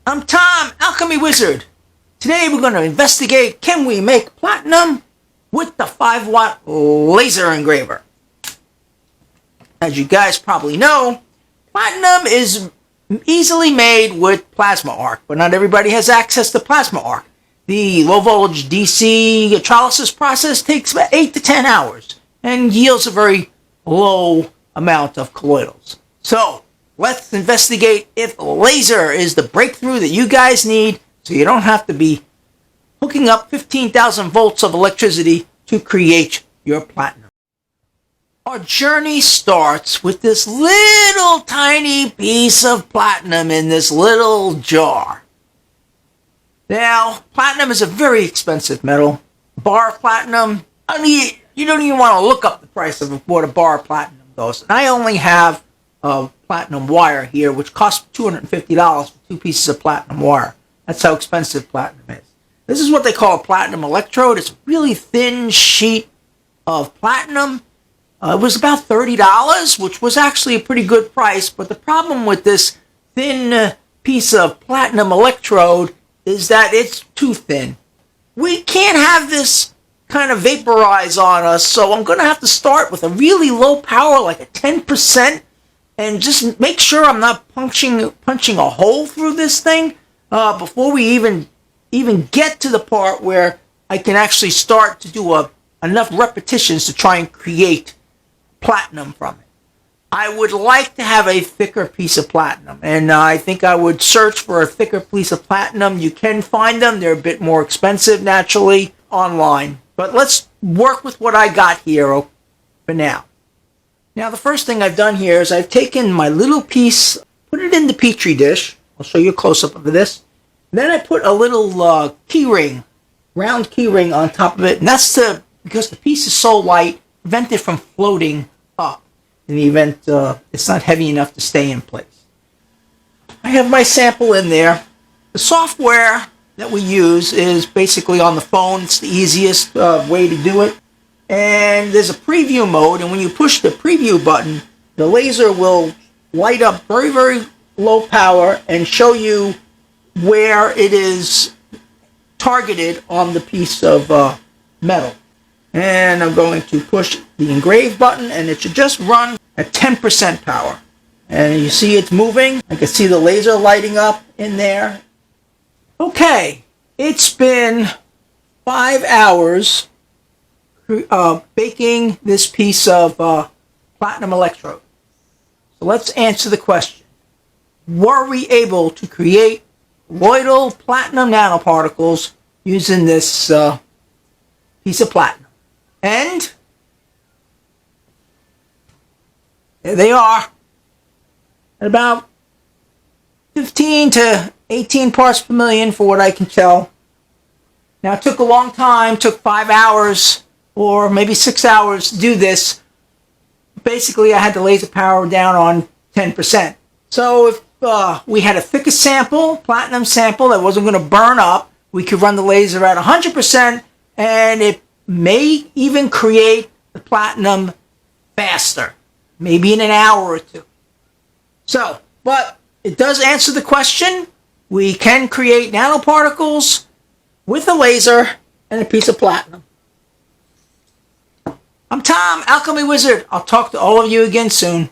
I'm Tom, Alchemy Wizard. Today we're going to investigate, can we make platinum with the 5-watt laser engraver? As you guys probably know, platinum is easily made with plasma arc, but not everybody has access to plasma arc. The low voltage DC electrolysis process takes about 8 to 10 hours and yields a very low amount of colloidals. So let's investigate if laser is the breakthrough that you guys need so you don't have to be hooking up 15,000 volts of electricity to create your platinum. Our journey starts with this little tiny piece of platinum in this little jar. Now, platinum is a very expensive metal. Bar of platinum, you don't even want to look up the price of what a bar of platinum goes. And I only have a platinum wire here, which costs $250 for 2 pieces of platinum wire. That's how expensive platinum is. This is what they call a platinum electrode. It's a really thin sheet of platinum. It was about $30, which was actually a pretty good price. But the problem with this thin piece of platinum electrode is that it's too thin. We can't have this kind of vaporize on us, so I'm going to have to start with a really low power, like a 10%, and just make sure I'm not punching a hole through this thing before we even get to the part where I can actually start to do enough repetitions to try and create platinum from it. I would like to have a thicker piece of platinum, and I think I would search for a thicker piece of platinum. You can find them. They're a bit more expensive, naturally, online. But let's work with what I got here for now. Now, the first thing I've done here is I've taken my little piece, put it in the Petri dish. I'll show you a close-up of this. And then I put a little key ring, round key ring on top of it. And that's because the piece is so light, prevent it from floating up in the event it's not heavy enough to stay in place. I have my sample in there. The software that we use is basically on the phone. It's the easiest way to do it. And there's a preview mode, and when you push the preview button, the laser will light up very, very low power and show you where it is targeted on the piece of metal. And I'm going to push the engrave button, and it should just run at 10% power. And you see it's moving. I can see the laser lighting up in there. Okay, it's been 5 hours baking this piece of platinum electrode. So let's answer the question. Were we able to create colloidal platinum nanoparticles using this piece of platinum? And there they are, at about 15 to 18 parts per million for what I can tell. Now, it took a long time, took 5 hours or maybe 6 hours to do this. Basically, I had the laser power down on 10%. So if we had a thicker sample, platinum sample that wasn't going to burn up, we could run the laser at 100%, and it may even create the platinum faster, maybe in an hour or two. So, but it does answer the question. We can create nanoparticles with a laser and a piece of platinum. I'm Tom, Alchemy Wizard. I'll talk to all of you again soon.